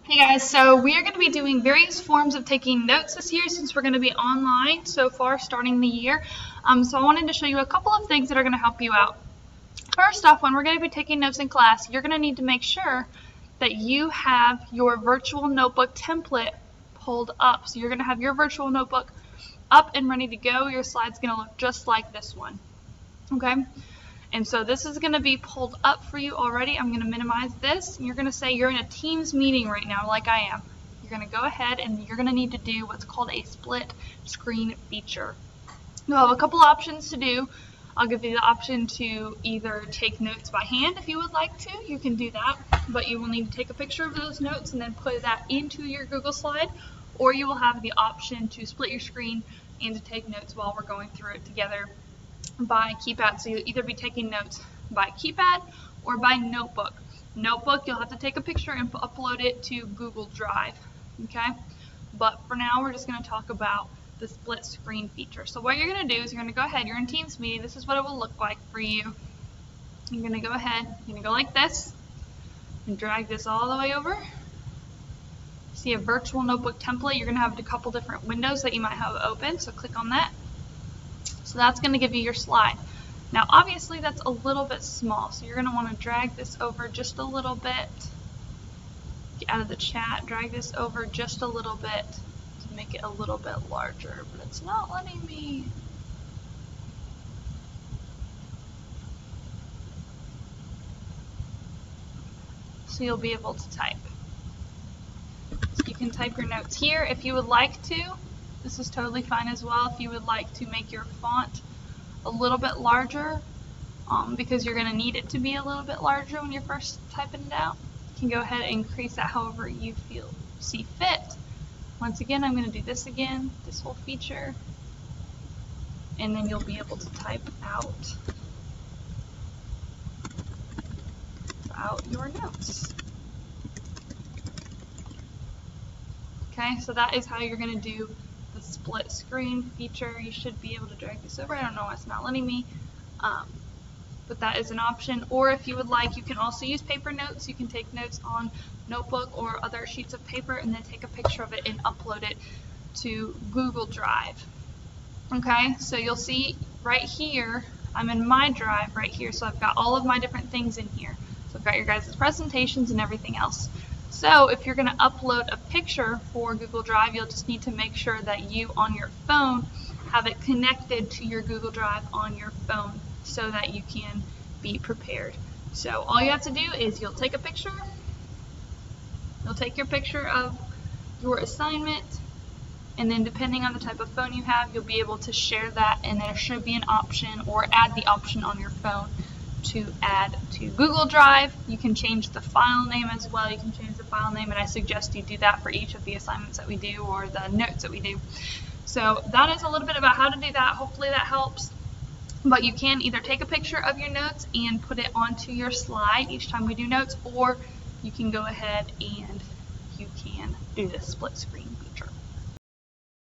Hey guys, so we are going to be doing various forms of taking notes this year since we're going to be online so far starting the year. So I wanted to show you a couple of things that are going to help you out. First off, when we're going to be taking notes in class, you're going to need to make sure that you have your virtual notebook template pulled up. So you're going to have your virtual notebook up and ready to go. Your slide's going to look just like this one. Okay? And so this is going to be pulled up for you already. I'm going to minimize this. And you're going to say you're in a Teams meeting right now, like I am. You're going to go ahead and you're going to need to do what's called a split screen feature. You'll have a couple options to do. I'll give you the option to either take notes by hand if you would like to. You can do that, but you will need to take a picture of those notes and then put that into your Google slide, or you will have the option to split your screen and to take notes while we're going through it together by keypad. So you'll either be taking notes by keypad or by notebook. Notebook, you'll have to take a picture and upload it to Google Drive. Okay? But for now, we're just going to talk about the split screen feature. So what you're going to do is you're going to go ahead, you're in Teams meeting, this is what it will look like for you. You're going to go ahead, you're going to go like this, and drag this all the way over. See a virtual notebook template, you're going to have a couple different windows that you might have open, so click on that. So that's going to give you your slide. Now obviously that's a little bit small, so you're going to want to drag this over just a little bit. Get out of the chat, drag this over just a little bit to make it a little bit larger, but it's not letting me. So you'll be able to type. So you can type your notes here if you would like to. This is totally fine as well if you would like to make your font a little bit larger, because you're going to need it to be a little bit larger when you're first typing it out. You can go ahead and increase that however you see fit. Once again, I'm going to do this again, this whole feature, and then you'll be able to type out your notes. Okay, so that is how you're going to do the split screen feature. You should be able to drag this over. I don't know why it's not letting me, but that is an option. Or if you would like, you can also use paper notes. You can take notes on notebook or other sheets of paper and then take a picture of it and upload it to Google Drive. Okay, so you'll see right here, I'm in my drive right here, so I've got all of my different things in here. So I've got your guys' presentations and everything else. So if you're going to upload a picture for Google Drive, you'll just need to make sure that you on your phone have it connected to your Google Drive on your phone so that you can be prepared. So all you have to do is you'll take a picture, you'll take your picture of your assignment, and then depending on the type of phone you have, you'll be able to share that, and there should be an option or add the option on your phone to add to Google Drive. You can change the file name as well. You can change the file name, and I suggest you do that for each of the assignments that we do or the notes that we do. So that is a little bit about how to do that. Hopefully that helps. But you can either take a picture of your notes and put it onto your slide each time we do notes, or you can go ahead and you can do this split screen.